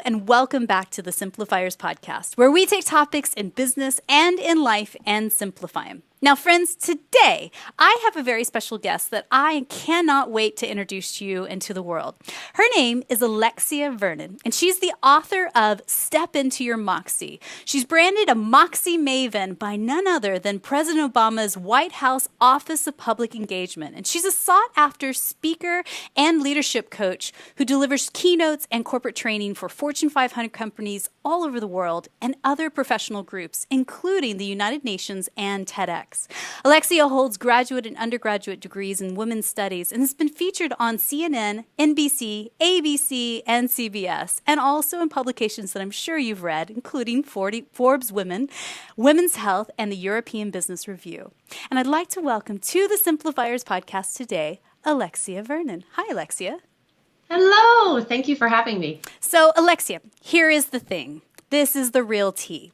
and welcome back to the Simplifiers podcast, where we take topics in business and in life and simplify them. Now, friends, today I have a very special guest that I cannot wait to introduce to you and to the world. Her name is Alexia Vernon, and she's the author of Step Into Your Moxie. She's branded a Moxie maven by none other than President Obama's White House Office of Public Engagement. And she's a sought-after speaker and leadership coach who delivers keynotes and corporate training for Fortune 500 companies all over the world and other professional groups, including the United Nations and TEDx. Alexia holds graduate and undergraduate degrees in women's studies and has been featured on CNN, NBC, ABC, and CBS, and also in publications that I'm sure you've read, including Forbes Women, Women's Health, and the European Business Review. And I'd like to welcome to the Simplifiers podcast today, Alexia Vernon. Hi, Alexia. Hello. Thank you for having me. So, Alexia, here is the thing. This is the real tea.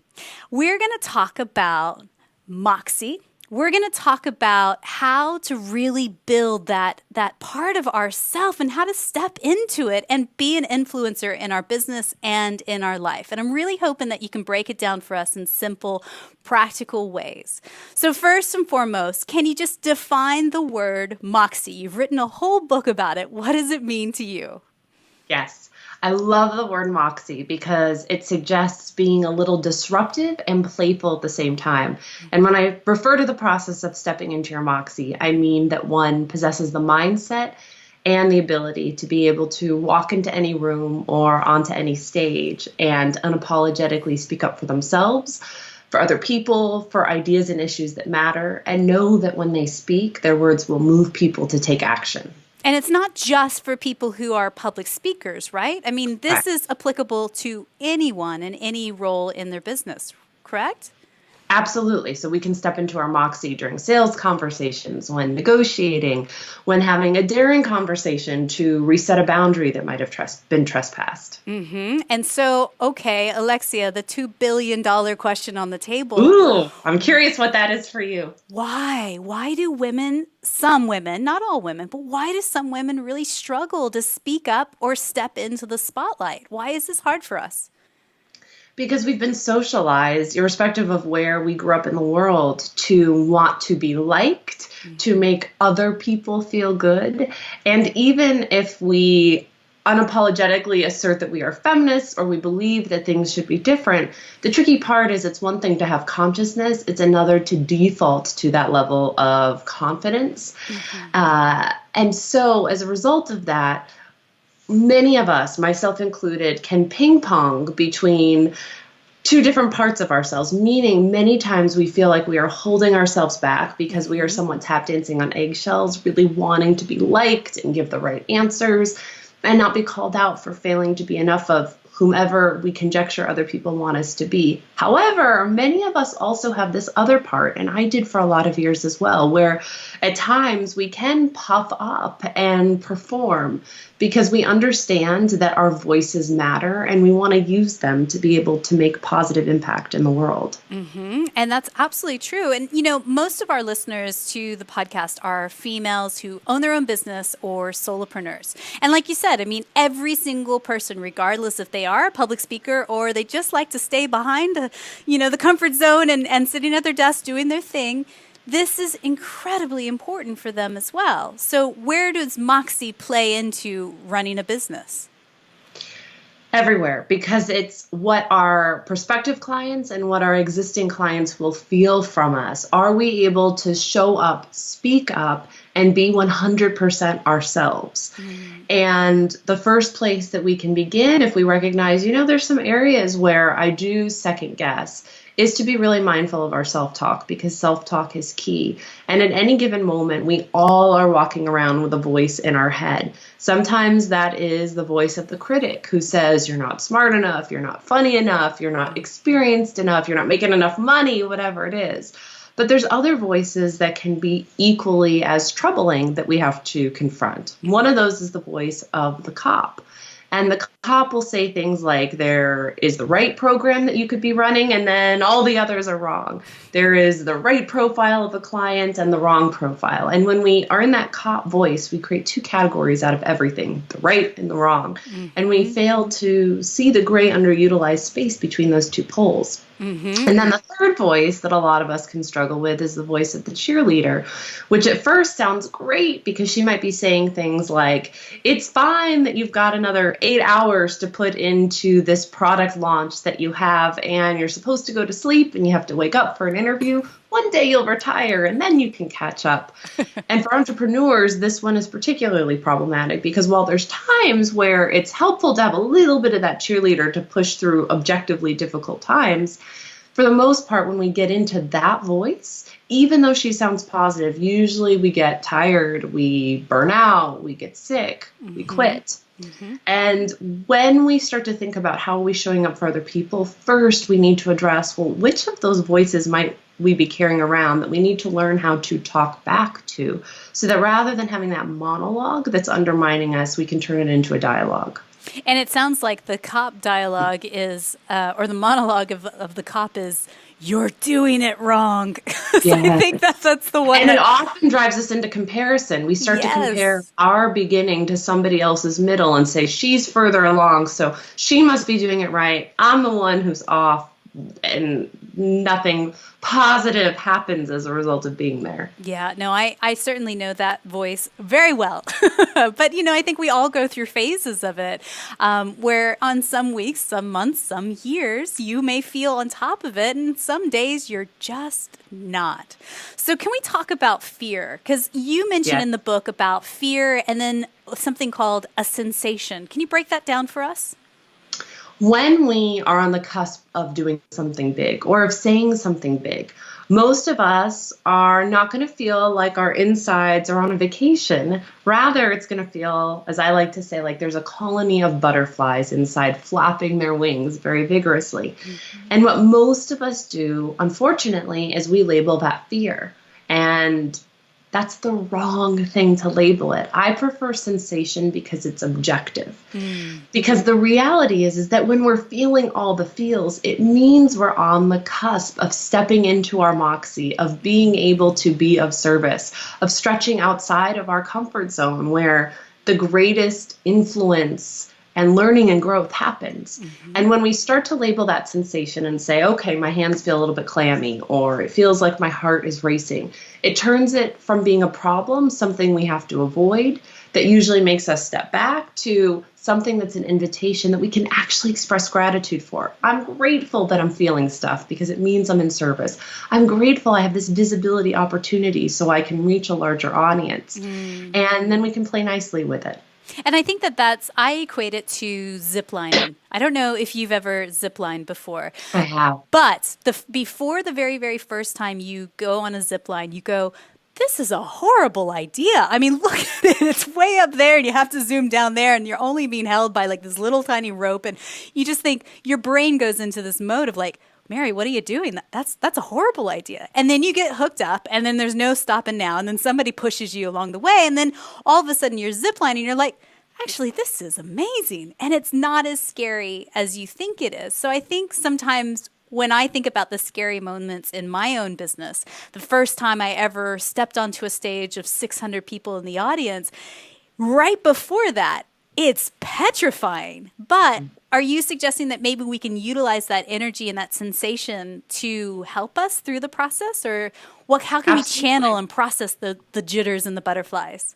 We're going to talk about Moxie. We're going to talk about how to really build that part of ourself and how to step into it and be an influencer in our business and in our life. And I'm really hoping that you can break it down for us in simple, practical ways. So first and foremost, can you just define the word Moxie? You've written a whole book about it. What does it mean to you? Yes. I love the word Moxie because it suggests being a little disruptive and playful at the same time. And when I refer to the process of stepping into your Moxie, I mean that one possesses the mindset and the ability to be able to walk into any room or onto any stage and unapologetically speak up for themselves, for other people, for ideas and issues that matter, and know that when they speak, their words will move people to take action. And it's not just for people who are public speakers, right? I mean, this is applicable to anyone in any role in their business, correct? Absolutely. So we can step into our Moxie during sales conversations, when negotiating, when having a daring conversation to reset a boundary that might have been trespassed. Mm-hmm. And so, okay, Alexia, the $2 billion question on the table. Ooh, I'm curious what that is for you. Why? Why do some women, not all women, but why do some women really struggle to speak up or step into the spotlight? Why is this hard for us? Because we've been socialized, irrespective of where we grew up in the world, to want to be liked, to make other people feel good. And even if we unapologetically assert that we are feminists or we believe that things should be different, the tricky part is it's one thing to have consciousness, it's another to default to that level of confidence. Mm-hmm. And so as a result of that, many of us, myself included, can ping pong between two different parts of ourselves, meaning many times we feel like we are holding ourselves back because we are somewhat tap dancing on eggshells, really wanting to be liked and give the right answers and not be called out for failing to be enough of whomever we conjecture other people want us to be. However, many of us also have this other part, and I did for a lot of years as well, where at times we can puff up and perform because we understand that our voices matter and we want to use them to be able to make positive impact in the world. Mm-hmm. And that's absolutely true. And, you know, most of our listeners to the podcast are females who own their own business or solopreneurs. And like you said, I mean, every single person, regardless if they are a public speaker or they just like to stay behind, the comfort zone and sitting at their desk doing their thing, this is incredibly important for them as well. So where does Moxie play into running a business? Everywhere, because it's what our prospective clients and what our existing clients will feel from us. Are we able to show up, speak up, and be 100% ourselves? And the first place that we can begin, if we recognize, there's some areas where I do second guess, is to be really mindful of our self-talk, because self-talk is key. And at any given moment, we all are walking around with a voice in our head. Sometimes that is the voice of the critic who says, you're not smart enough, you're not funny enough, you're not experienced enough, you're not making enough money, whatever it is. But there's other voices that can be equally as troubling that we have to confront. One of those is the voice of the cop. And the cop will say things like there is the right program that you could be running, and then all the others are wrong. There is the right profile of a client and the wrong profile. And when we are in that cop voice, we create two categories out of everything, the right and the wrong. Mm-hmm. And we fail to see the gray underutilized space between those two poles. Mm-hmm. And then the third voice that a lot of us can struggle with is the voice of the cheerleader, which at first sounds great because she might be saying things like, it's fine that you've got another 8 hours to put into this product launch that you have, and you're supposed to go to sleep and you have to wake up for an interview. One day you'll retire and then you can catch up. And for entrepreneurs, this one is particularly problematic because while there's times where it's helpful to have a little bit of that cheerleader to push through objectively difficult times, for the most part, when we get into that voice, even though she sounds positive, usually we get tired, we burn out, we get sick, we quit. Mm-hmm. And when we start to think about how are we showing up for other people, first we need to address, well, which of those voices might we be carrying around that we need to learn how to talk back to, so that rather than having that monologue that's undermining us, we can turn it into a dialogue. And it sounds like the cop dialogue is, or the monologue of the cop is, you're doing it wrong. So I think that's the one. And it often drives us into comparison. We start to compare our beginning to somebody else's middle and say, she's further along, so she must be doing it right. I'm the one who's off. And nothing positive happens as a result of being there. Yeah, no, I certainly know that voice very well. But, I think we all go through phases of it where on some weeks, some months, some years, you may feel on top of it. And some days you're just not. So can we talk about fear? Because you mentioned in the book about fear and then something called a sensation. Can you break that down for us? When we are on the cusp of doing something big or of saying something big, most of us are not going to feel like our insides are on a vacation. Rather, it's going to feel, as I like to say, like there's a colony of butterflies inside flapping their wings very vigorously. Mm-hmm. And what most of us do, unfortunately, is we label that fear. And that's the wrong thing to label it. I prefer sensation because it's objective. Because the reality is that when we're feeling all the feels, it means we're on the cusp of stepping into our Moxie, of being able to be of service, of stretching outside of our comfort zone where the greatest influence and learning and growth happens. Mm-hmm. And when we start to label that sensation and say, okay, my hands feel a little bit clammy, or it feels like my heart is racing, it turns it from being a problem, something we have to avoid, that usually makes us step back, to something that's an invitation that we can actually express gratitude for. I'm grateful that I'm feeling stuff because it means I'm in service. I'm grateful I have this visibility opportunity so I can reach a larger audience. And then we can play nicely with it. And I think I equate it to ziplining. I don't know if you've ever ziplined before. I have. But before the very, very first time you go on a zipline, you go, this is a horrible idea. I mean, look at it. It's way up there and you have to zoom down there and you're only being held by like this little tiny rope. And you just think your brain goes into this mode of like, Mary, what are you doing? That's a horrible idea. And then you get hooked up and then there's no stopping now. And then somebody pushes you along the way. And then all of a sudden you're ziplining and you're like, actually, this is amazing. And it's not as scary as you think it is. So I think sometimes when I think about the scary moments in my own business, the first time I ever stepped onto a stage of 600 people in the audience, right before that, it's petrifying. But are you suggesting that maybe we can utilize that energy and that sensation to help us through the process? Or how can we channel and process the jitters and the butterflies?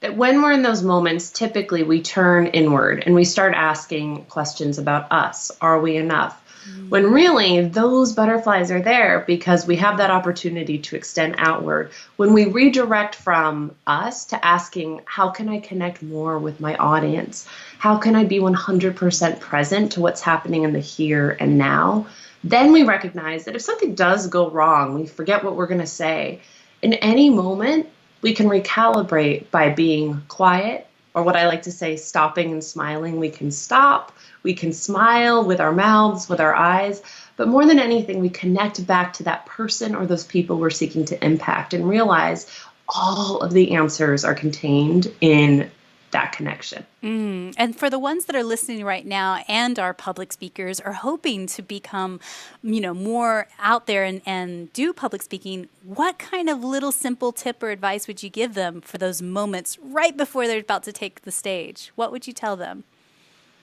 When we're in those moments, typically we turn inward and we start asking questions about us. Are we enough? When really those butterflies are there because we have that opportunity to extend outward. When we redirect from us to asking, how can I connect more with my audience? How can I be 100% present to what's happening in the here and now? Then we recognize that if something does go wrong, we forget what we're going to say. In any moment, we can recalibrate by being quiet, or what I like to say, stopping and smiling. We can stop, we can smile with our mouths, with our eyes, but more than anything, we connect back to that person or those people we're seeking to impact and realize all of the answers are contained in that connection. And for the ones that are listening right now and are public speakers or hoping to become, more out there and do public speaking, what kind of little simple tip or advice would you give them for those moments right before they're about to take the stage? What would you tell them?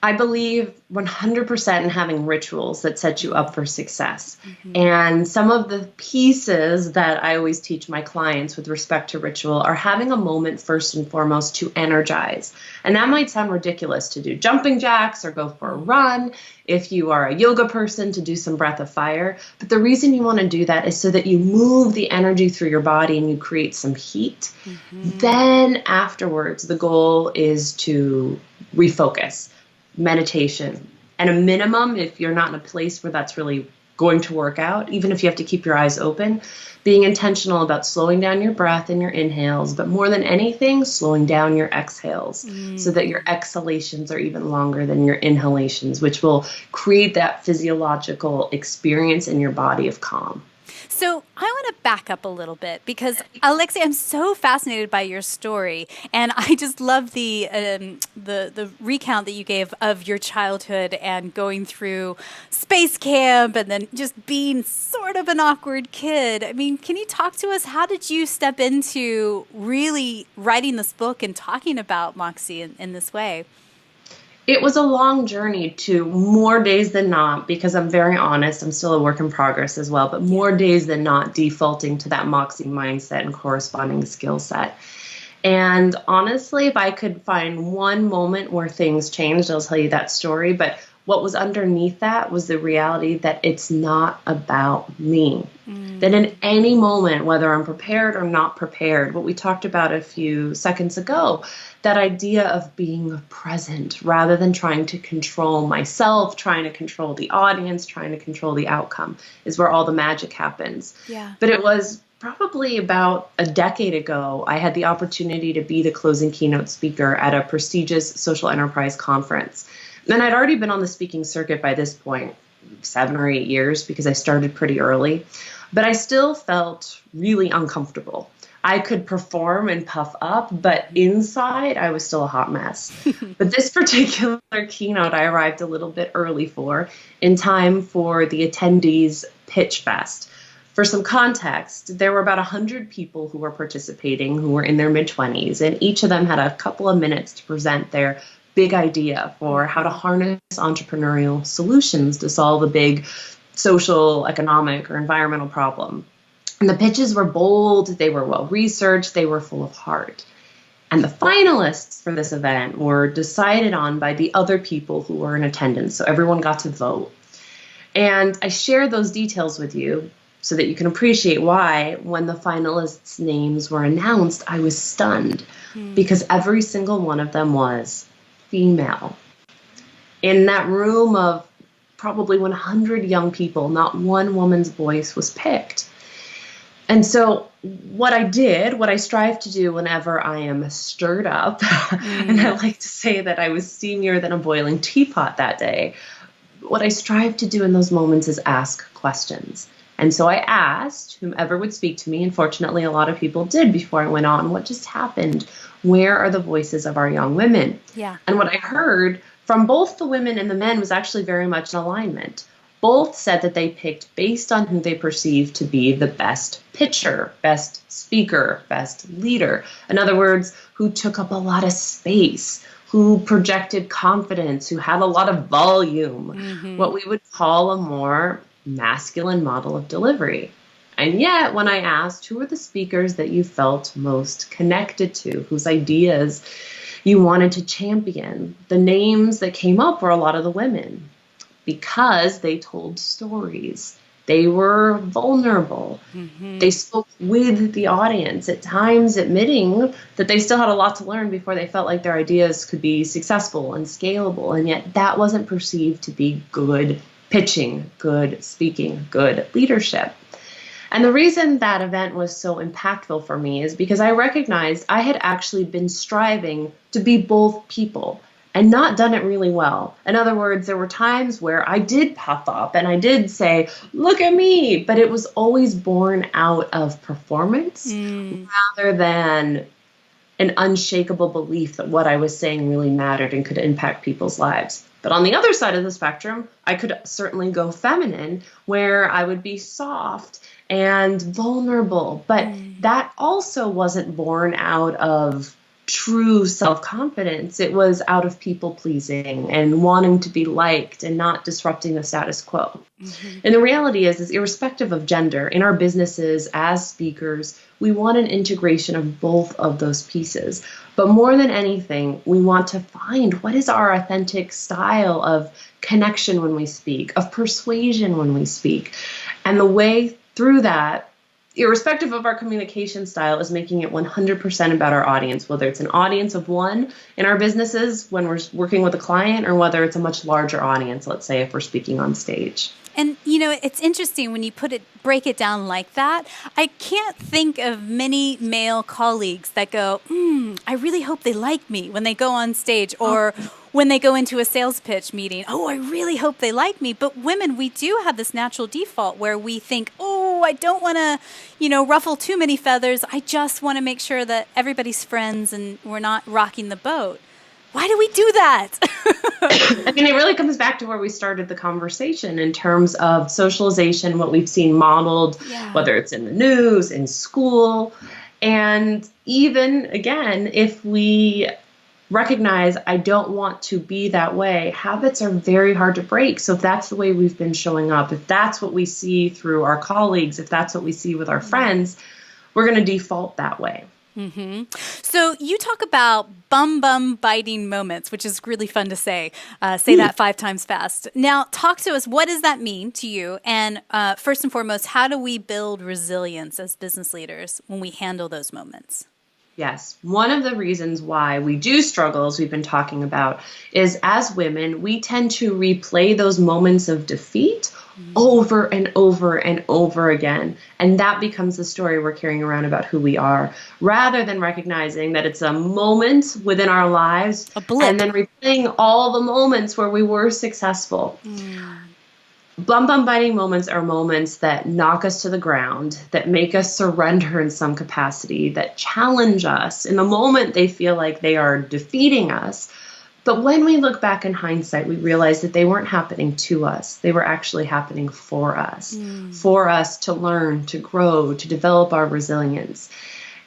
I believe 100% in having rituals that set you up for success. And some of the pieces that I always teach my clients with respect to ritual are having a moment first and foremost to energize. And that might sound ridiculous to do jumping jacks or go for a run. If you are a yoga person, to do some breath of fire. But the reason you want to do that is so that you move the energy through your body and you create some heat. Then afterwards, the goal is to refocus. Meditation. And a minimum, if you're not in a place where that's really going to work out, even if you have to keep your eyes open, being intentional about slowing down your breath and your inhales, but more than anything, slowing down your exhales so that your exhalations are even longer than your inhalations, which will create that physiological experience in your body of calm. So I want to back up a little bit because, Alexia, I'm so fascinated by your story, and I just love the recount that you gave of your childhood and going through space camp and then just being sort of an awkward kid. I mean, can you talk to us? How did you step into really writing this book and talking about Moxie in this way? It was a long journey to more days than not, because I'm very honest, I'm still a work in progress as well, but more days than not defaulting to that Moxie mindset and corresponding skill set. And honestly, if I could find one moment where things changed, I'll tell you that story. But what was underneath that was the reality that it's not about me. That in any moment, whether I'm prepared or not prepared, what we talked about a few seconds ago, that idea of being present rather than trying to control myself, trying to control the audience, trying to control the outcome is where all the magic happens. But it was probably about a decade ago, I had the opportunity to be the closing keynote speaker at a prestigious social enterprise conference. And I'd already been on the speaking circuit by this point, 7 or 8 years, because I started pretty early. But I still felt really uncomfortable. I could perform and puff up, but inside I was still a hot mess. But this particular keynote I arrived a little bit early for, in time for the attendees' pitch fest. For some context, there were about 100 people who were participating who were in their mid-20s, and each of them had a couple of minutes to present their big idea for how to harness entrepreneurial solutions to solve a big social, economic, or environmental problem. And the pitches were bold, they were well-researched, they were full of heart. And the finalists for this event were decided on by the other people who were in attendance, so everyone got to vote. And I share those details with you so that you can appreciate why, when the finalists' names were announced, I was stunned, because every single one of them was female. In that room of probably 100 young people, not one woman's voice was picked. And so what I strive to do whenever I am stirred up, and I like to say that I was steamier than a boiling teapot that day, what I strive to do in those moments is ask questions. And so I asked whomever would speak to me, and fortunately a lot of people did before I went on, what just happened? Where are the voices of our young women? And what I heard from both the women and the men was actually very much in alignment. Both said that they picked based on who they perceived to be the best pitcher, best speaker, best leader. In other words, who took up a lot of space, who projected confidence, who had a lot of volume, what we would call a more masculine model of delivery. And yet, when I asked who were the speakers that you felt most connected to, whose ideas you wanted to champion, the names that came up were a lot of the women, because they told stories. They were vulnerable. They spoke with the audience, at times admitting that they still had a lot to learn before they felt like their ideas could be successful and scalable. And yet that wasn't perceived to be good pitching, good speaking, good leadership. And the reason that event was so impactful for me is because I recognized I had actually been striving to be both people and not done it really well. In other words, there were times where I did puff up and I did say, look at me, but it was always born out of performance rather than an unshakable belief that what I was saying really mattered and could impact people's lives. But on the other side of the spectrum, I could certainly go feminine, where I would be soft and vulnerable. But that also wasn't born out of true self-confidence. It was out of people-pleasing and wanting to be liked and not disrupting the status quo. And the reality is irrespective of gender, in our businesses as speakers, we want an integration of both of those pieces. But more than anything, we want to find what is our authentic style of connection when we speak, of persuasion when we speak. And the way through that, irrespective of our communication style, is making it 100% about our audience, whether it's an audience of one in our businesses when we're working with a client, or whether it's a much larger audience, let's say if we're speaking on stage. And, it's interesting when you break it down like that. I can't think of many male colleagues that go, I really hope they like me when they go on stage, or when they go into a sales pitch meeting. Oh, I really hope they like me. But women, we do have this natural default where we think, I don't want to, ruffle too many feathers. I just want to make sure that everybody's friends and we're not rocking the boat. Why do we do that? I mean, it really comes back to where we started the conversation in terms of socialization, what we've seen modeled, whether it's in the news, in school. And even, again, if we recognize I don't want to be that way, habits are very hard to break. So if that's the way we've been showing up, if that's what we see through our colleagues, if that's what we see with our friends, we're going to default that way. So you talk about bum biting moments, which is really fun to say. Say that 5 times fast. Now, talk to us. What does that mean to you? And first and foremost, how do we build resilience as business leaders when we handle those moments? Yes. One of the reasons why we do struggle, as we've been talking about, is as women, we tend to replay those moments of defeat over and over and over again. And that becomes the story we're carrying around about who we are, rather than recognizing that it's a moment within our lives, a blip, and then replaying all the moments where we were successful. Bum biting moments are moments that knock us to the ground, that make us surrender in some capacity, that challenge us. In the moment, they feel like they are defeating us. But when we look back in hindsight, we realize that they weren't happening to us. They were actually happening for us to learn, to grow, to develop our resilience.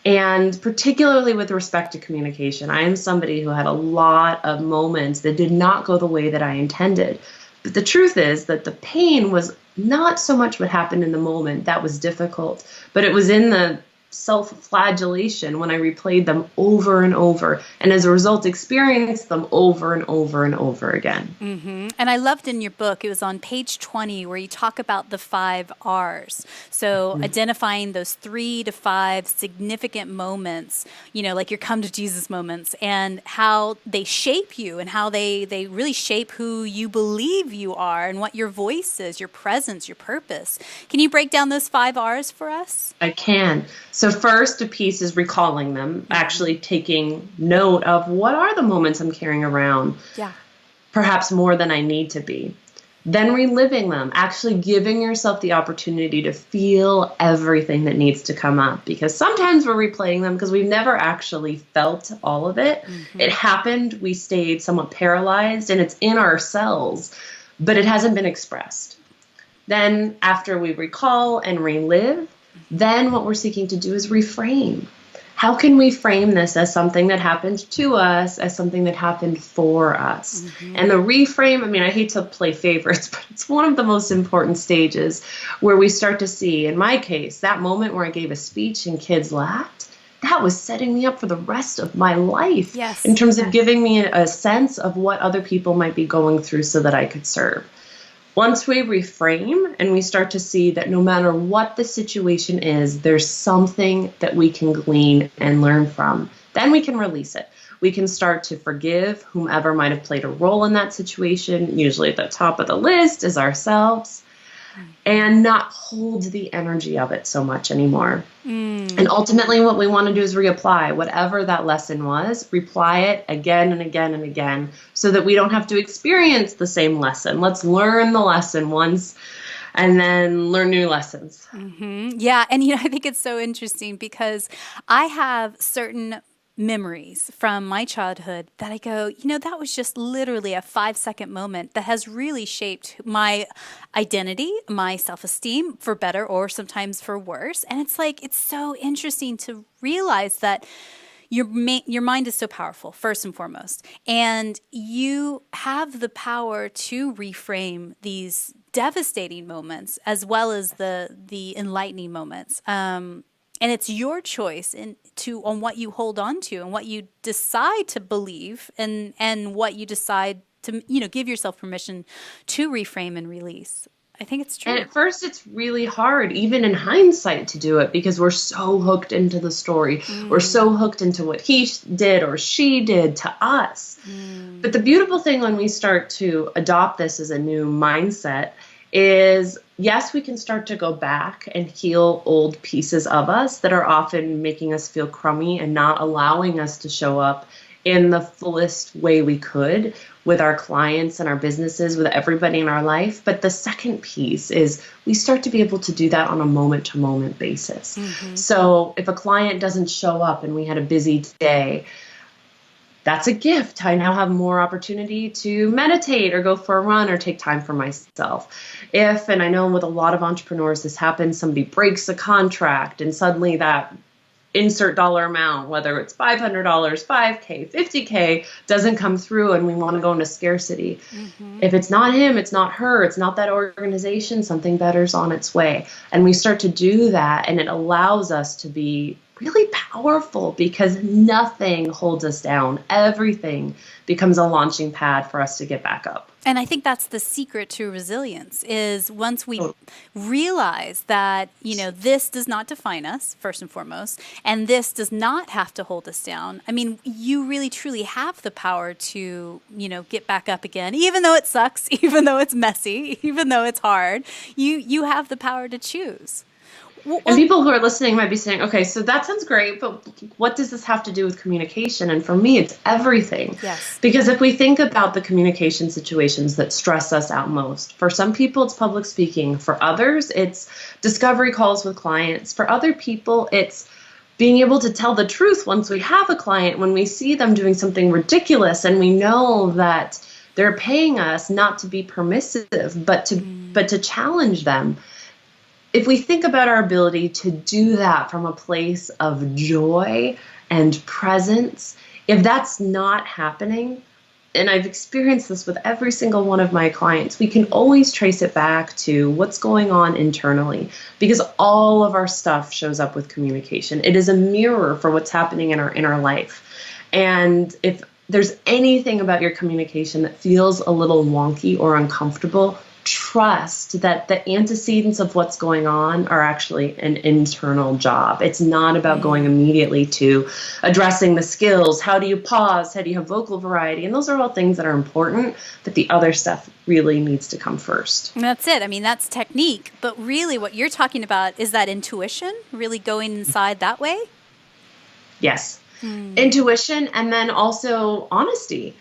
And particularly with respect to communication, I am somebody who had a lot of moments that did not go the way that I intended. But the truth is that the pain was not so much what happened in the moment. That was difficult, but it was in the self-flagellation when I replayed them over and over, and as a result experienced them over and over and over again. And I loved in your book, it was on page 20, where you talk about the 5 R's. So identifying those 3 to 5 significant moments, like your come to Jesus moments, and how they shape you and how they really shape who you believe you are and what your voice is, your presence, your purpose. Can you break down those 5 R's for us? I can. So first, a piece is recalling them, actually taking note of what are the moments I'm carrying around, perhaps more than I need to be. Then reliving them, actually giving yourself the opportunity to feel everything that needs to come up, because sometimes we're replaying them because we've never actually felt all of it. It happened, we stayed somewhat paralyzed, and it's in our cells, but it hasn't been expressed. Then after we recall and relive, then what we're seeking to do is reframe. How can we frame this as something that happened to us, as something that happened for us? And the reframe, I hate to play favorites, but it's one of the most important stages where we start to see, in my case, that moment where I gave a speech and kids laughed, that was setting me up for the rest of my life in terms of giving me a sense of what other people might be going through so that I could serve. Once we reframe and we start to see that no matter what the situation is, there's something that we can glean and learn from, then we can release it. We can start to forgive whomever might have played a role in that situation. Usually at the top of the list is ourselves, and not hold the energy of it so much anymore. And ultimately what we want to do is reapply whatever that lesson was, reply it again and again and again, so that we don't have to experience the same lesson. Let's learn the lesson once and then learn new lessons. Yeah. And, I think it's so interesting because I have certain memories from my childhood that I go, that was just literally a 5-second moment that has really shaped my identity, my self-esteem, for better or sometimes for worse. And it's like, it's so interesting to realize that your mind is so powerful, first and foremost, and you have the power to reframe these devastating moments as well as the enlightening moments. And it's your choice on what you hold on to and what you decide to believe, and what you decide to give yourself permission to reframe and release. I think it's true. And at first it's really hard, even in hindsight, to do it because we're so hooked into the story. We're so hooked into what he did or she did to us. But the beautiful thing when we start to adopt this as a new mindset is, yes, we can start to go back and heal old pieces of us that are often making us feel crummy and not allowing us to show up in the fullest way we could with our clients and our businesses, with everybody in our life. But the second piece is we start to be able to do that on a moment-to-moment basis. So if a client doesn't show up and we had a busy day, that's a gift. I now have more opportunity to meditate or go for a run or take time for myself. If, and I know with a lot of entrepreneurs this happens, somebody breaks a contract and suddenly that insert dollar amount, whether it's $500, $5K, $50K, doesn't come through and we want to go into scarcity. If it's not him, it's not her, it's not that organization, something better's on its way. And we start to do that, and it allows us to be really powerful because nothing holds us down. Everything becomes a launching pad for us to get back up. And I think that's the secret to resilience, is once we realize that, this does not define us, first and foremost, and this does not have to hold us down. I mean, you really, truly have the power to, get back up again, even though it sucks, even though it's messy, even though it's hard. You have the power to choose. And people who are listening might be saying, okay, so that sounds great, but what does this have to do with communication? And for me, it's everything. Yes. Because if we think about the communication situations that stress us out most, for some people, it's public speaking. For others, it's discovery calls with clients. For other people, it's being able to tell the truth once we have a client, when we see them doing something ridiculous and we know that they're paying us not to be permissive, but to challenge them. If we think about our ability to do that from a place of joy and presence, if that's not happening, and I've experienced this with every single one of my clients, we can always trace it back to what's going on internally, because all of our stuff shows up with communication. It is a mirror for what's happening in our inner life. And if there's anything about your communication that feels a little wonky or uncomfortable, trust that the antecedents of what's going on are actually an internal job. It's not about going immediately to addressing the skills. How do you pause? How do you have vocal variety? And those are all things that are important, but the other stuff really needs to come first. And that's it. I mean, that's technique, but really what you're talking about is that intuition, really going inside that way? Yes. Intuition, and then also honesty.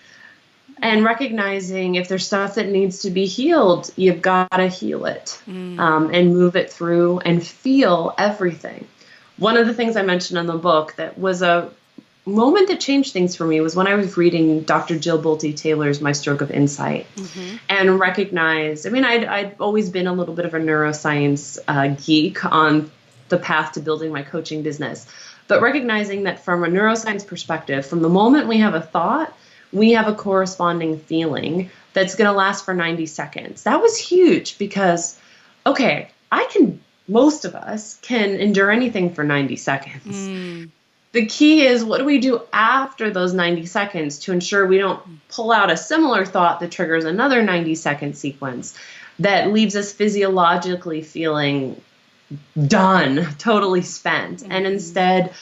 And recognizing if there's stuff that needs to be healed, you've got to heal it and move it through and feel everything. One of the things I mentioned in the book that was a moment that changed things for me was when I was reading Dr. Jill Bolte Taylor's My Stroke of Insight and recognized, I'd always been a little bit of a neuroscience geek on the path to building my coaching business. But recognizing that from a neuroscience perspective, from the moment we have a thought, we have a corresponding feeling that's going to last for 90 seconds. That was huge because, okay, most of us can endure anything for 90 seconds. The key is, what do we do after those 90 seconds to ensure we don't pull out a similar thought that triggers another 90-second sequence that leaves us physiologically feeling done, totally spent, and instead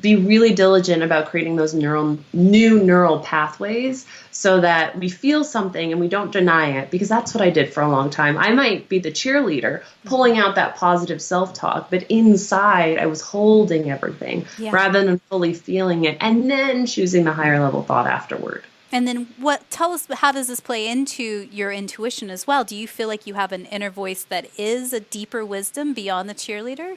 be really diligent about creating those new neural pathways so that we feel something and we don't deny it, because that's what I did for a long time. I might be the cheerleader pulling out that positive self-talk, but inside I was holding everything rather than fully feeling it and then choosing the higher level thought afterward. And then tell us, how does this play into your intuition as well? Do you feel like you have an inner voice that is a deeper wisdom beyond the cheerleader?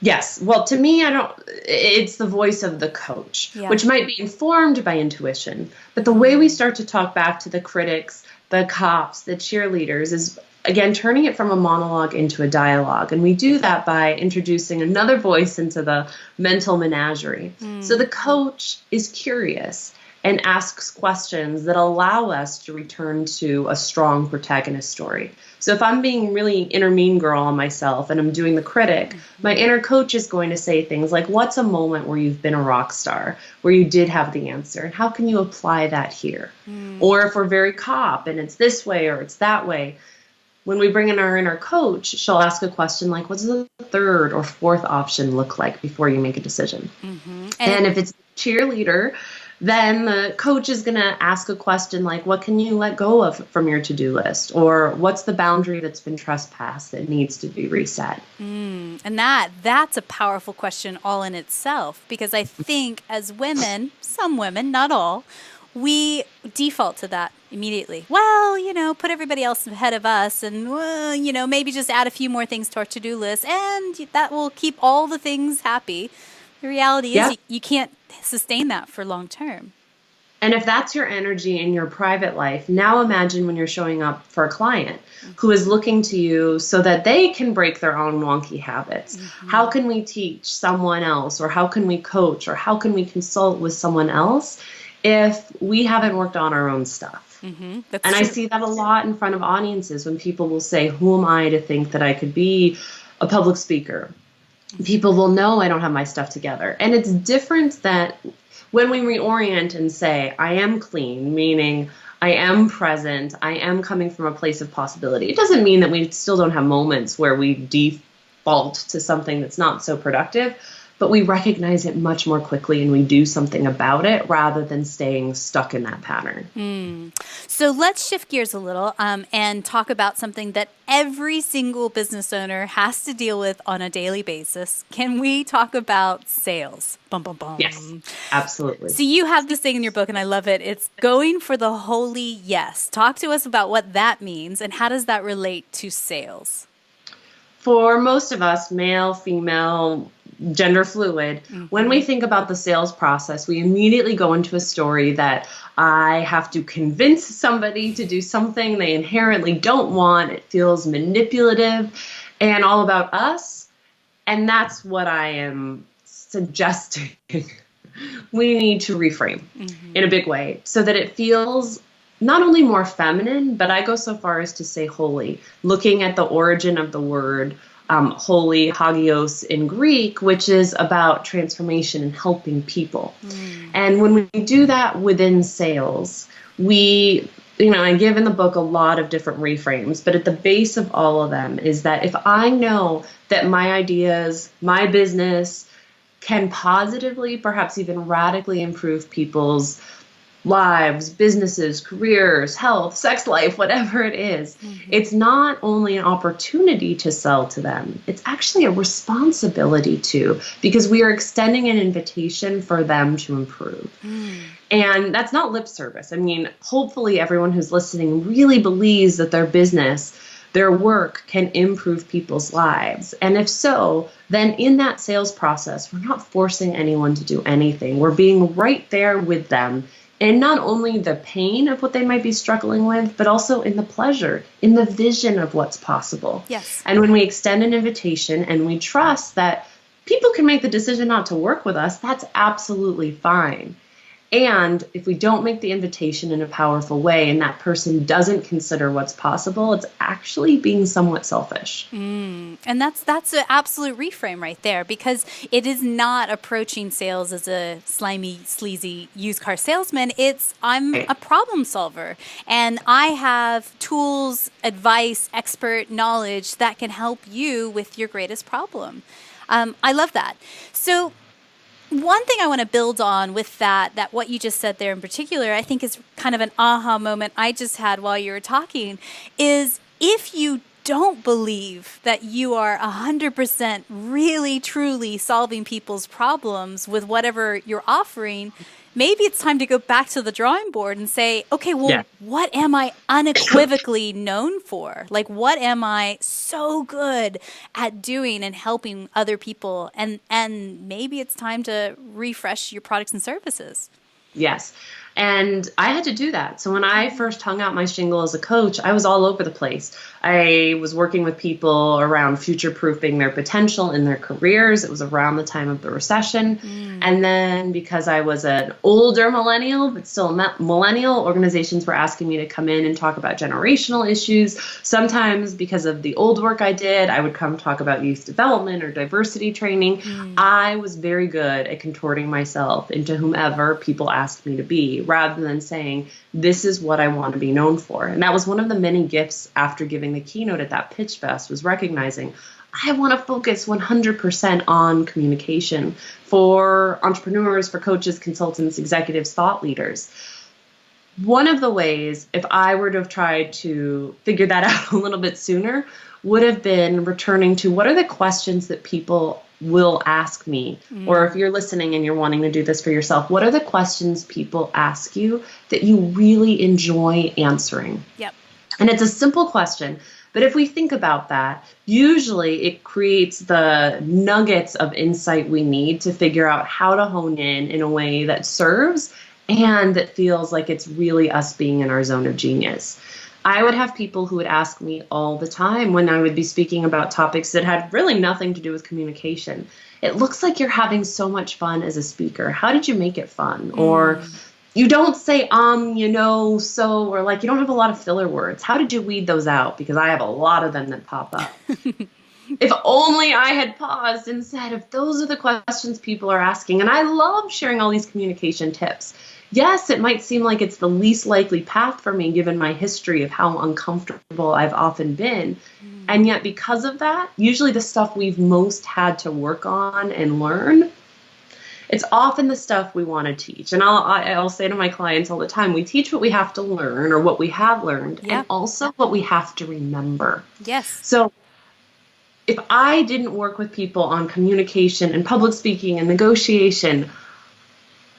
Yes. Well, to me, it's the voice of the coach, which might be informed by intuition. But the way we start to talk back to the critics, the cops, the cheerleaders is, again, turning it from a monologue into a dialogue. And we do that by introducing another voice into the mental menagerie. So the coach is curious and asks questions that allow us to return to a strong protagonist story. So if I'm being really inner mean girl on myself and I'm doing the critic, my inner coach is going to say things like, what's a moment where you've been a rock star, where you did have the answer, and how can you apply that here? Or if we're very cop and it's this way or it's that way, when we bring in our inner coach, she'll ask a question like, what does the third or fourth option look like before you make a decision? And if it's cheerleader, then the coach is going to ask a question like, what can you let go of from your to-do list? Or what's the boundary that's been trespassed that needs to be reset? And that's a powerful question all in itself, because I think as women, some women, not all, we default to that immediately. Well, put everybody else ahead of us and, maybe just add a few more things to our to-do list, and that will keep all the things happy. The reality is you can't sustain that for long term. And if that's your energy in your private life, now imagine when you're showing up for a client who is looking to you so that they can break their own wonky habits. How can we teach someone else, or how can we coach, or how can we consult with someone else if we haven't worked on our own stuff? And I see that a lot in front of audiences when people will say, who am I to think that I could be a public speaker? People will know I don't have my stuff together. And it's different that when we reorient and say, I am clean, meaning I am present, I am coming from a place of possibility. It doesn't mean that we still don't have moments where we default to something that's not so productive, but we recognize it much more quickly and we do something about it rather than staying stuck in that pattern. So let's shift gears a little and talk about something that every single business owner has to deal with on a daily basis. Can we talk about sales? Bum, bum, bum. Yes, absolutely. So you have this thing in your book, and I love it. It's going for the holy yes. Talk to us about what that means and how does that relate to sales? For most of us, male, female, gender fluid, when we think about the sales process, we immediately go into a story that I have to convince somebody to do something they inherently don't want. It feels manipulative and all about us. And that's what I am suggesting. We need to reframe in a big way so that it feels not only more feminine, but I go so far as to say holy, looking at the origin of the word holy, hagios in Greek, which is about transformation and helping people. And when we do that within sales, I give in the book a lot of different reframes, but at the base of all of them is that if I know that my ideas, my business can positively, perhaps even radically improve people's lives, businesses, careers, health, sex life, whatever it is, it's not only an opportunity to sell to them, it's actually a responsibility to, because we are extending an invitation for them to improve. And that's not lip service. I mean, hopefully everyone who's listening really believes that their business, their work can improve people's lives. And if so, then in that sales process, we're not forcing anyone to do anything. We're being right there with them. And not only the pain of what they might be struggling with, but also in the pleasure, in the vision of what's possible. Yes. And when we extend an invitation and we trust that people can make the decision not to work with us, that's absolutely fine. And if we don't make the invitation in a powerful way and that person doesn't consider what's possible, it's actually being somewhat selfish. And that's an absolute reframe right there, because it is not approaching sales as a slimy, sleazy used car salesman. I'm a problem solver, and I have tools, advice, expert knowledge that can help you with your greatest problem. I love that. So one thing I want to build on with that what you just said there in particular, I think is kind of an aha moment I just had while you were talking, is if you don't believe that you are 100% really, truly solving people's problems with whatever you're offering, maybe it's time to go back to the drawing board and say, okay, well, what am I unequivocally known for? Like, what am I so good at doing and helping other people? And maybe it's time to refresh your products and services. Yes. And I had to do that. So when I first hung out my shingle as a coach, I was all over the place. I was working with people around future-proofing their potential in their careers. It was around the time of the recession. And then because I was an older millennial, but still a millennial, organizations were asking me to come in and talk about generational issues. Sometimes because of the old work I did, I would come talk about youth development or diversity training. I was very good at contorting myself into whomever people asked me to be, rather than saying, this is what I want to be known for. And that was one of the many gifts after giving the keynote at that Pitch Fest, was recognizing I want to focus 100% on communication for entrepreneurs, for coaches, consultants, executives, thought leaders. One of the ways, if I were to have tried to figure that out a little bit sooner, would have been returning to what are the questions that people will ask me, or if you're listening and you're wanting to do this for yourself, what are the questions people ask you that you really enjoy answering? Yep. And it's a simple question, but if we think about that, usually it creates the nuggets of insight we need to figure out how to hone in a way that serves and that feels like it's really us being in our zone of genius. I would have people who would ask me all the time when I would be speaking about topics that had really nothing to do with communication. It looks like you're having so much fun as a speaker. How did you make it fun? Or you don't say, so, or like you don't have a lot of filler words. How did you weed those out? Because I have a lot of them that pop up. If only I had paused and said, if those are the questions people are asking, and I love sharing all these communication tips. Yes, it might seem like it's the least likely path for me, given my history of how uncomfortable I've often been. And yet because of that, usually the stuff we've most had to work on and learn, it's often the stuff we want to teach. And I'll say to my clients all the time, we teach what we have to learn or what we have learned, and also what we have to remember. Yes. So if I didn't work with people on communication and public speaking and negotiation,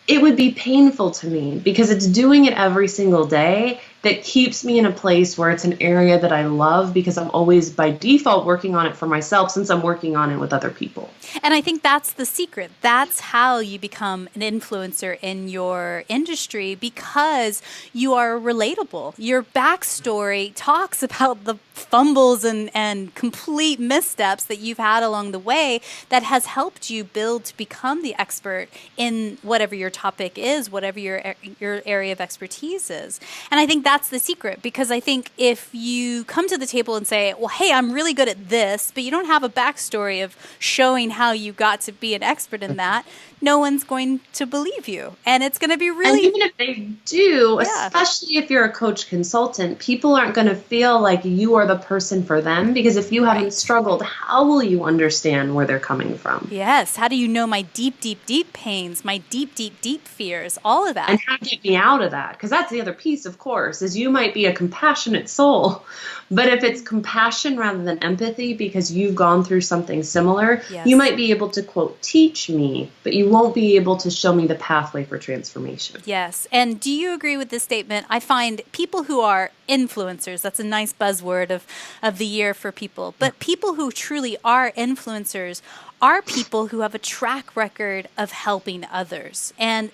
it would be painful to me because it's doing it every single day that keeps me in a place where it's an area that I love because I'm always by default working on it for myself since I'm working on it with other people. And I think that's the secret. That's how you become an influencer in your industry, because you are relatable. Your backstory talks about the fumbles and complete missteps that you've had along the way that has helped you build to become the expert in whatever your topic is, whatever your area of expertise is. And I think that's the secret, because I think if you come to the table and say, well, hey, I'm really good at this, but you don't have a backstory of showing how you got to be an expert in that, no one's going to believe you. And it's going to be really... And even if they do, especially if you're a coach consultant, people aren't going to feel like you are the person for them, because if you haven't struggled, how will you understand where they're coming from? Yes. How do you know my deep, deep, deep pains, my deep, deep, deep fears, all of that? And how to get me out of that? Because that's the other piece, of course, is you might be a compassionate soul, but if it's compassion rather than empathy because you've gone through something similar, you might be able to, quote, teach me, but you won't be able to show me the pathway for transformation. Yes. And do you agree with this statement? I find people who are influencers, that's a nice buzzword of the year for people, but people who truly are influencers are people who have a track record of helping others. And,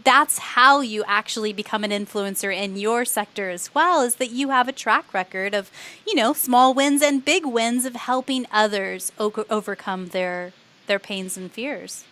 that's how you actually become an influencer in your sector as well, is that you have a track record of, small wins and big wins of helping others overcome their pains and fears.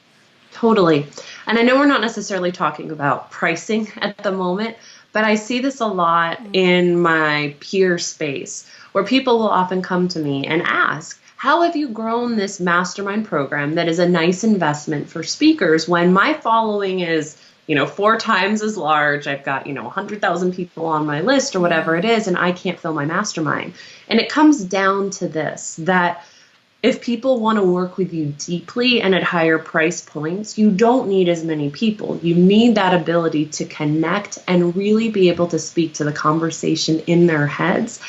Totally. And I know we're not necessarily talking about pricing at the moment, but I see this a lot in my peer space where people will often come to me and ask, how have you grown this mastermind program that is a nice investment for speakers when my following is, 4 times as large? I've got, 100,000 people on my list or whatever it is, and I can't fill my mastermind. And it comes down to this, that if people want to work with you deeply and at higher price points, you don't need as many people. You need that ability to connect and really be able to speak to the conversation in their heads.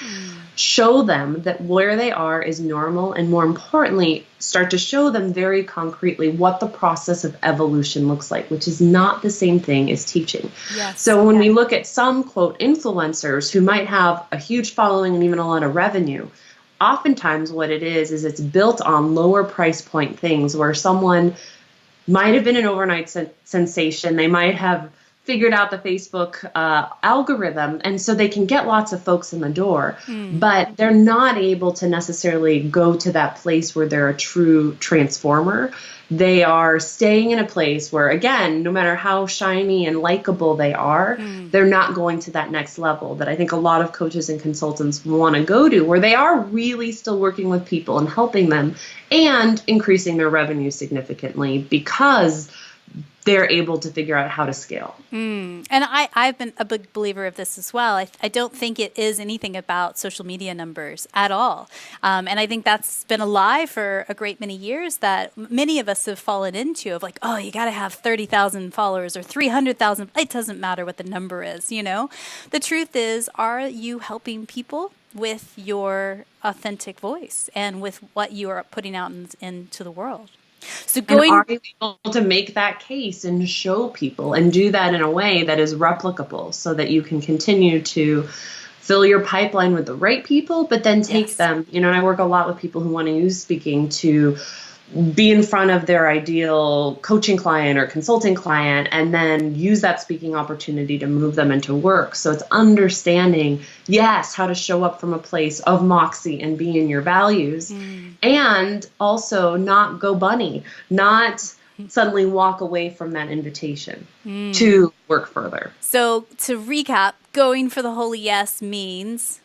show them that where they are is normal, and more importantly, start to show them very concretely what the process of evolution looks like, which is not the same thing as teaching. Yes. So when we look at some, quote, influencers who might have a huge following and even a lot of revenue, oftentimes what it is it's built on lower price point things where someone might have been an overnight sensation. They might have figured out the Facebook algorithm, and so they can get lots of folks in the door, but they're not able to necessarily go to that place where they're a true transformer. They are staying in a place where, again, no matter how shiny and likable they are, they're not going to that next level that I think a lot of coaches and consultants want to go to, where they are really still working with people and helping them and increasing their revenue significantly because they're able to figure out how to scale. And I've been a big believer of this as well. I don't think it is anything about social media numbers at all. And I think that's been a lie for a great many years that many of us have fallen into of like, oh, you got to have 30,000 followers or 300,000. It doesn't matter what the number is, you know? The truth is, are you helping people with your authentic voice and with what you are putting out into the world? So and are you able to make that case and show people and do that in a way that is replicable so that you can continue to fill your pipeline with the right people, but then take them, and I work a lot with people who want to use speaking to be in front of their ideal coaching client or consulting client and then use that speaking opportunity to move them into work. So it's understanding, yes, how to show up from a place of Moxie and be in your values and also not go bunny, not suddenly walk away from that invitation to work further. So to recap, going for the holy yes means...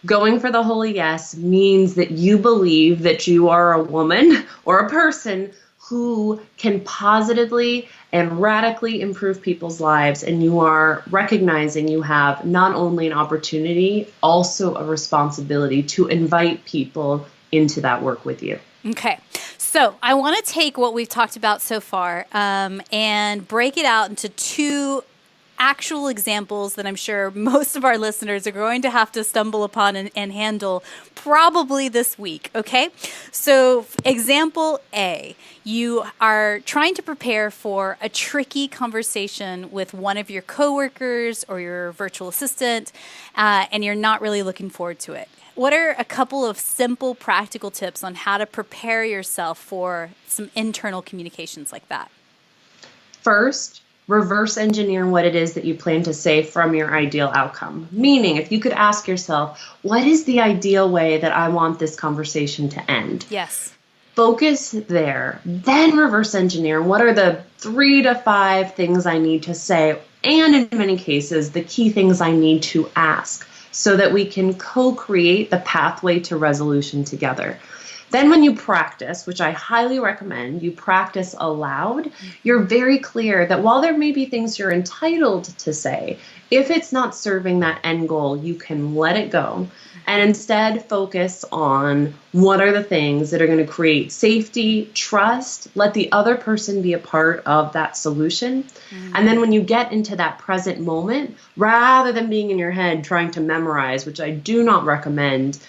Going for the holy yes means that you believe that you are a woman or a person who can positively and radically improve people's lives, and you are recognizing you have not only an opportunity, also a responsibility to invite people into that work with you. Okay. So I want to take what we've talked about so far and break it out into two actual examples that I'm sure most of our listeners are going to have to stumble upon and handle probably this week, okay? So example A, you are trying to prepare for a tricky conversation with one of your coworkers or your virtual assistant, and you're not really looking forward to it. What are a couple of simple, practical tips on how to prepare yourself for some internal communications like that? First, reverse engineer what it is that you plan to say from your ideal outcome. Meaning, if you could ask yourself, what is the ideal way that I want this conversation to end? Yes. Focus there. Then reverse engineer what are the 3 to 5 things I need to say, and in many cases, the key things I need to ask, so that we can co-create the pathway to resolution together. Then when you practice, which I highly recommend, you practice aloud, you're very clear that while there may be things you're entitled to say, if it's not serving that end goal, you can let it go and instead focus on what are the things that are going to create safety, trust, let the other person be a part of that solution. And then when you get into that present moment, rather than being in your head trying to memorize, which I do not recommend,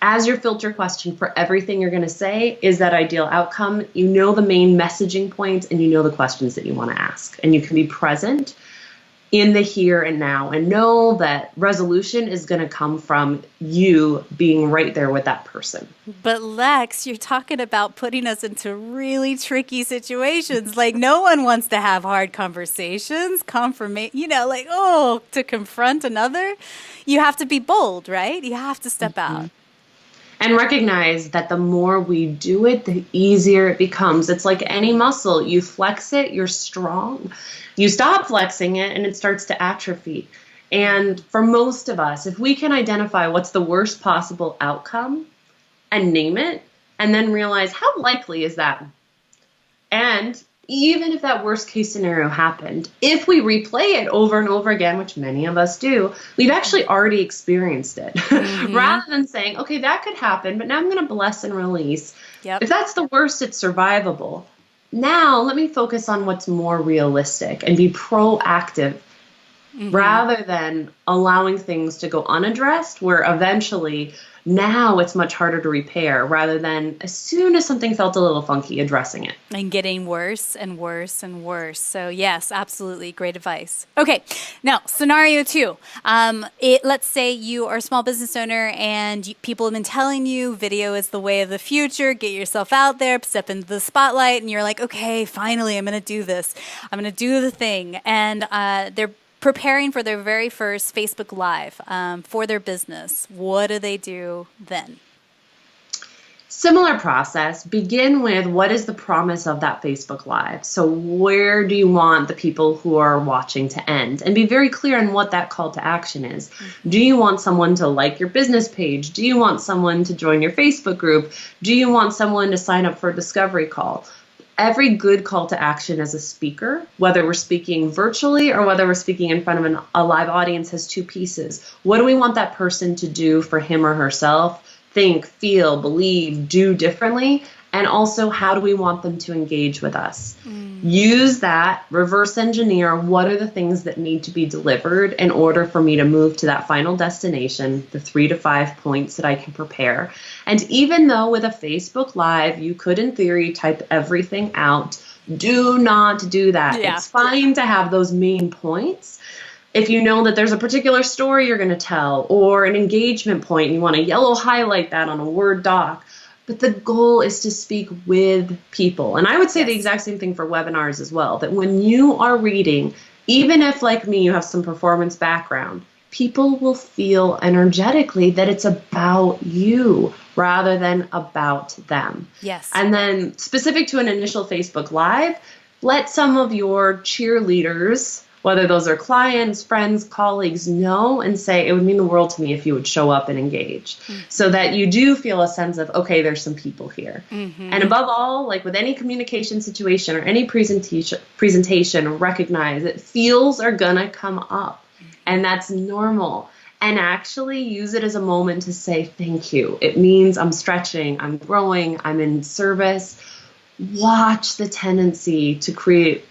as your filter question for everything you're going to say is that ideal outcome, you know the main messaging points and you know the questions that you want to ask. And you can be present in the here and now and know that resolution is going to come from you being right there with that person. But Lex, you're talking about putting us into really tricky situations. Like no one wants to have hard conversations, to confront another. You have to be bold, right? You have to step out. And recognize that the more we do it, the easier it becomes. It's like any muscle. You flex it, you're strong. You stop flexing it, and it starts to atrophy. And for most of us, if we can identify what's the worst possible outcome and name it, and then realize how likely is that? And even if that worst case scenario happened, if we replay it over and over again, which many of us do, we've actually already experienced it. Rather than saying, okay, that could happen, but now I'm going to bless and release. Yep. If that's the worst, it's survivable. Now let me focus on what's more realistic and be proactive rather than allowing things to go unaddressed, where eventually now it's much harder to repair, rather than as soon as something felt a little funky, addressing it. And getting worse and worse and worse. So yes, absolutely. Great advice. Okay. Now, scenario 2. Let's say you are a small business owner and people have been telling you video is the way of the future. Get yourself out there, step into the spotlight, and you're like, okay, finally, I'm going to do this. I'm going to do the thing. And they're preparing for their very first Facebook Live for their business. What do they do then? Similar process. Begin with, what is the promise of that Facebook Live? So where do you want the people who are watching to end? And be very clear on what that call to action is. Do you want someone to like your business page? Do you want someone to join your Facebook group? Do you want someone to sign up for a discovery call? Every good call to action as a speaker, whether we're speaking virtually or whether we're speaking in front of a live audience, has 2 pieces. What do we want that person to do for him or herself? Think, feel, believe, do differently? And also, how do we want them to engage with us? Use that, reverse engineer, what are the things that need to be delivered in order for me to move to that final destination, the 3 to 5 points that I can prepare. And even though with a Facebook Live, you could in theory type everything out, do not do that. Yeah. It's fine to have those main points. If you know that there's a particular story you're going to tell or an engagement point, you want to yellow highlight that on a Word doc. But the goal is to speak with people. And I would say the exact same thing for webinars as well, that when you are reading, even if like me, you have some performance background, people will feel energetically that it's about you rather than about them. Yes. And then specific to an initial Facebook Live, let some of your cheerleaders, whether those are clients, friends, colleagues, know and say, it would mean the world to me if you would show up and engage, so that you do feel a sense of, okay, there's some people here. And above all, like with any communication situation or any presentation, recognize that feels are gonna come up, and that's normal. And actually use it as a moment to say thank you. It means I'm stretching, I'm growing, I'm in service. Watch the tendency to create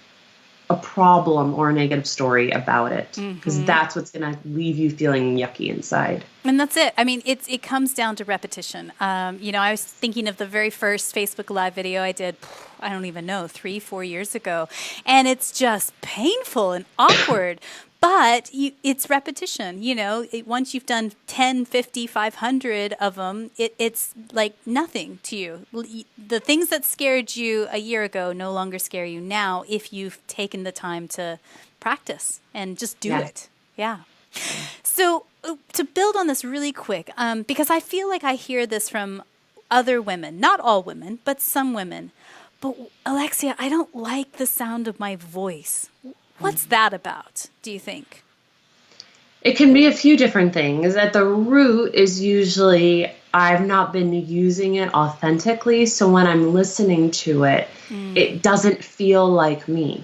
a problem or a negative story about it, because that's what's going to leave you feeling yucky inside. And that's it. I mean, it comes down to repetition. I was thinking of the very first Facebook Live video I did, I don't even know, 3-4 years ago. And it's just painful and awkward. But it's repetition, once you've done 10, 50, 500 of them, it's like nothing to you. The things that scared you a year ago no longer scare you now if you've taken the time to practice and just do it. Yeah. So to build on this really quick, because I feel like I hear this from other women, not all women, but some women. But Alexia, I don't like the sound of my voice. What's that about, do you think? It can be a few different things. At the root is usually I've not been using it authentically, so when I'm listening to it, it doesn't feel like me.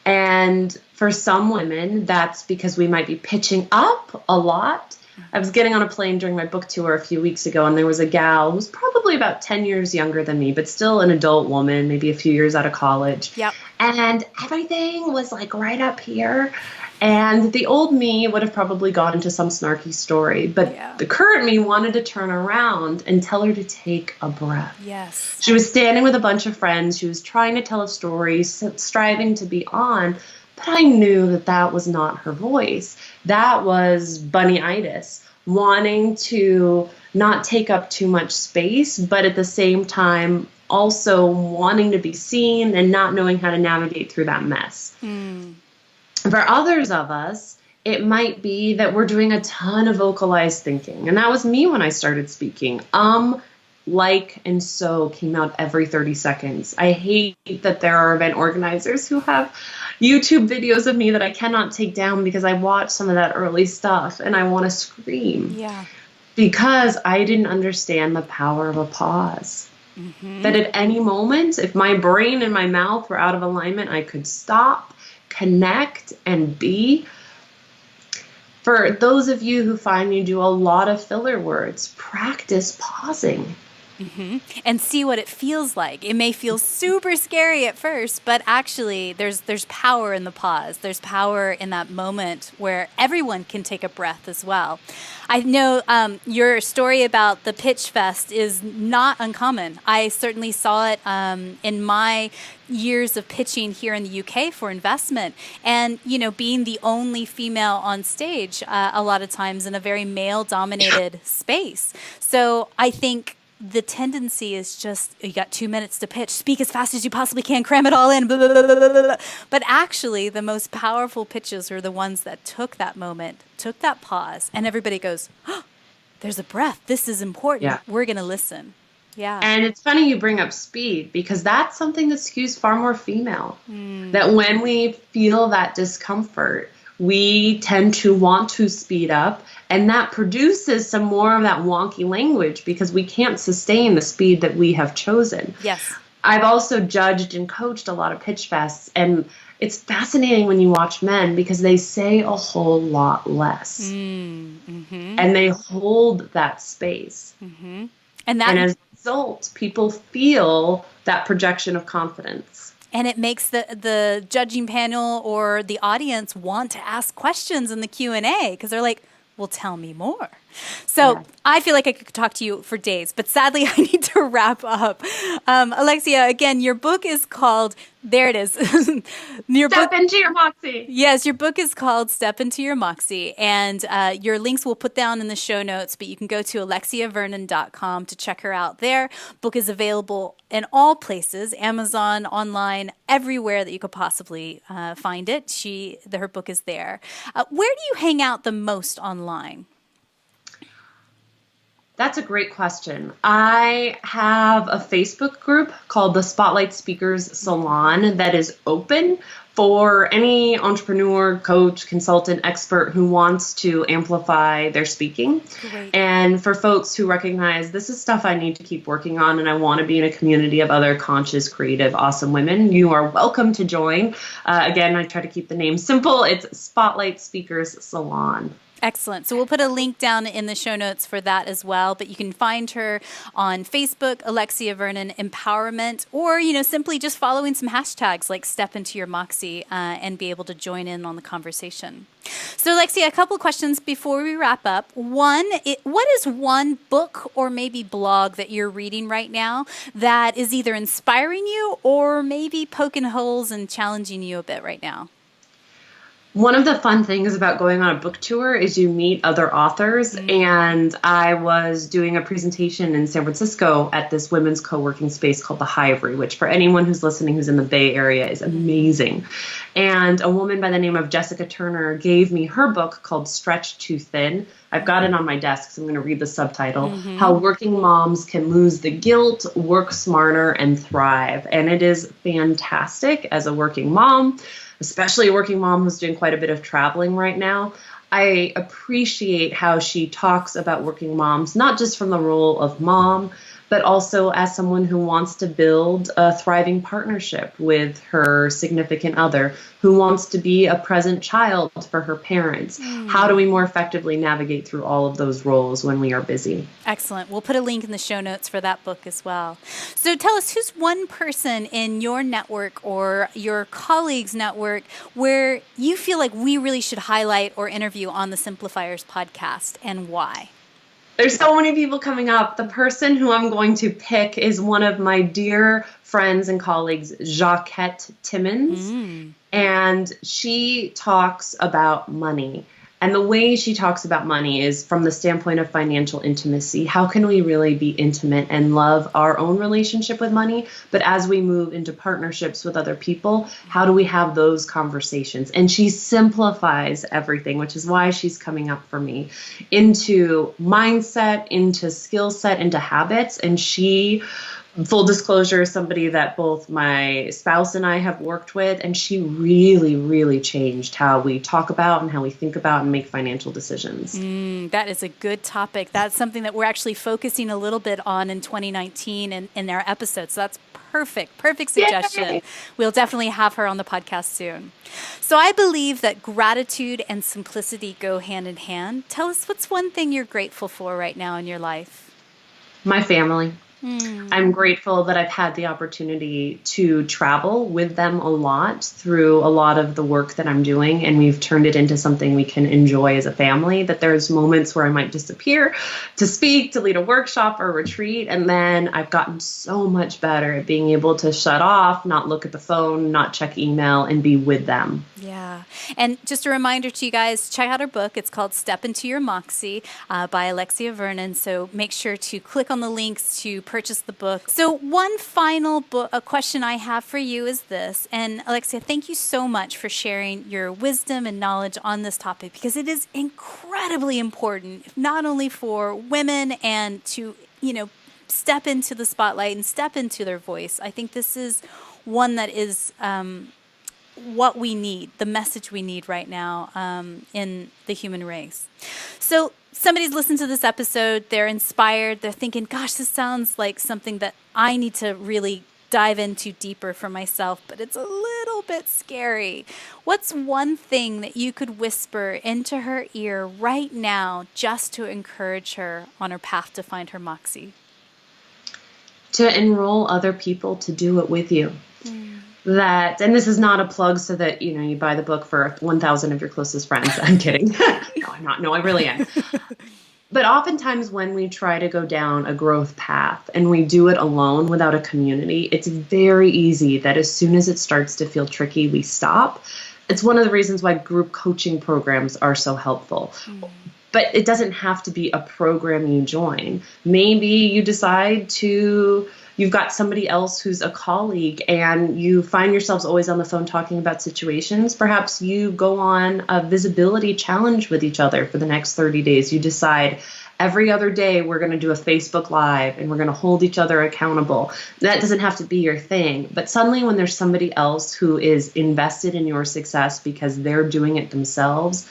And for some women, that's because we might be pitching up a lot. I was getting on a plane during my book tour a few weeks ago, and there was a gal who was probably about 10 years younger than me, but still an adult woman, maybe a few years out of college. Yep. And everything was like right up here. And the old me would have probably gone into some snarky story, but the current me wanted to turn around and tell her to take a breath. Yes. She was standing with a bunch of friends. She was trying to tell a story, striving to be on, but I knew that that was not her voice. That was bunny-itis, wanting to not take up too much space, but at the same time also wanting to be seen and not knowing how to navigate through that mess. For others of us, it might be that we're doing a ton of vocalized thinking. And that was me when I started speaking. Like, and so came out every 30 seconds. I hate that there are event organizers who have YouTube videos of me that I cannot take down because I watched some of that early stuff and I want to scream. Yeah. Because I didn't understand the power of a pause. That at any moment, if my brain and my mouth were out of alignment, I could stop, connect, and be. For those of you who find you do a lot of filler words, practice pausing. And see what it feels like. It may feel super scary at first, but actually there's power in the pause. There's power in that moment where everyone can take a breath as well. I know your story about the Pitch Fest is not uncommon. I certainly saw it in my years of pitching here in the UK for investment. And, being the only female on stage a lot of times in a very male-dominated space. So I think the tendency is just, you got 2 minutes to pitch, speak as fast as you possibly can, cram it all in, blah, blah, blah, blah, blah, blah. But actually, the most powerful pitches are the ones that took that moment, took that pause, and everybody goes, oh, there's a breath. This is important. Yeah. We're going to listen. Yeah. And it's funny you bring up speed, because that's something that skews far more female. That when we feel that discomfort, we tend to want to speed up, and that produces some more of that wonky language because we can't sustain the speed that we have chosen. Yes. I've also judged and coached a lot of pitch fests, and it's fascinating when you watch men because they say a whole lot less. And they hold that space. And as a result, people feel that projection of confidence. And it makes the judging panel or the audience want to ask questions in the Q&A because they're like, well, tell me more. So I feel like I could talk to you for days, but sadly I need to wrap up. Alexia, again, your book is called, there it is. Step into your Moxie. Yes, your book is called Step Into Your Moxie, and your links we'll put down in the show notes, but you can go to alexiavernon.com to check her out there. Book is available in all places, Amazon, online, everywhere that you could possibly find it. Her book is there. Where do you hang out the most online? That's a great question. I have a Facebook group called the Spotlight Speakers Salon that is open for any entrepreneur, coach, consultant, expert who wants to amplify their speaking. Great. And for folks who recognize this is stuff I need to keep working on and I want to be in a community of other conscious, creative, awesome women, you are welcome to join. Again, I try to keep the name simple. It's Spotlight Speakers Salon. Excellent. So we'll put a link down in the show notes for that as well. But you can find her on Facebook, Alexia Vernon Empowerment, or, simply just following some hashtags like Step Into Your Moxie and be able to join in on the conversation. So, Alexia, a couple questions before we wrap up. One, what is one book or maybe blog that you're reading right now that is either inspiring you or maybe poking holes and challenging you a bit right now? One of the fun things about going on a book tour is you meet other authors, and I was doing a presentation in San Francisco at this women's co-working space called The Hivery, which for anyone who's listening who's in the Bay Area is amazing. And a woman by the name of Jessica Turner gave me her book called Stretched Too Thin. I've got it on my desk, so I'm going to read the subtitle, How Working Moms Can Lose the Guilt, Work Smarter, and Thrive. And it is fantastic as a working mom, especially a working mom who's doing quite a bit of traveling right now. I appreciate how she talks about working moms, not just from the role of mom, but also as someone who wants to build a thriving partnership with her significant other, who wants to be a present child for her parents. How do we more effectively navigate through all of those roles when we are busy? Excellent. We'll put a link in the show notes for that book as well. So tell us, who's one person in your network or your colleagues' network where you feel like we really should highlight or interview on the Simplifiers podcast, and why? There's so many people coming up. The person who I'm going to pick is one of my dear friends and colleagues, Jacquette Timmons. And she talks about money. And the way she talks about money is from the standpoint of financial intimacy. How can we really be intimate and love our own relationship with money? But as we move into partnerships with other people, how do we have those conversations? And she simplifies everything, which is why she's coming up for me, into mindset, into skill set, into habits. And she, full disclosure, is somebody that both my spouse and I have worked with, and she really, really changed how we talk about and how we think about and make financial decisions. That is a good topic. That's something that we're actually focusing a little bit on in 2019 in our episodes. So that's perfect suggestion. Yay! We'll definitely have her on the podcast soon. So I believe that gratitude and simplicity go hand in hand. Tell us, what's one thing you're grateful for right now in your life? My family. I'm grateful that I've had the opportunity to travel with them a lot through a lot of the work that I'm doing, and we've turned it into something we can enjoy as a family, that there's moments where I might disappear to speak, to lead a workshop or retreat, and then I've gotten so much better at being able to shut off, not look at the phone, not check email, and be with them. Yeah. And just a reminder to you guys, check out her book. It's called Step Into Your Moxie by Alexia Vernon. So make sure to click on the links to purchase the book. So one final question I have for you is this. And Alexia, thank you so much for sharing your wisdom and knowledge on this topic, because it is incredibly important, not only for women and to, step into the spotlight and step into their voice. I think this is one that is what we need, the message we need right now in the human race. So somebody's listened to this episode, they're inspired, they're thinking, gosh, this sounds like something that I need to really dive into deeper for myself, but it's a little bit scary. What's one thing that you could whisper into her ear right now just to encourage her on her path to find her Moxie? To enroll other people to do it with you. That, and this is not a plug so that, you buy the book for 1,000 of your closest friends. I'm kidding. No, I'm not. No, I really am. But oftentimes when we try to go down a growth path and we do it alone without a community, it's very easy that as soon as it starts to feel tricky, we stop. It's one of the reasons why group coaching programs are so helpful. But it doesn't have to be a program you join. Maybe you decide you've got somebody else who's a colleague and you find yourselves always on the phone talking about situations. Perhaps you go on a visibility challenge with each other for the next 30 days. You decide every other day we're going to do a Facebook Live and we're going to hold each other accountable. That doesn't have to be your thing. But suddenly when there's somebody else who is invested in your success because they're doing it themselves,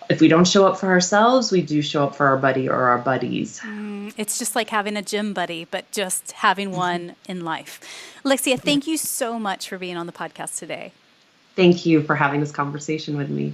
if we don't show up for ourselves, we do show up for our buddy or our buddies. It's just like having a gym buddy, but just having one in life. Alexia, thank you so much for being on the podcast today. Thank you for having this conversation with me.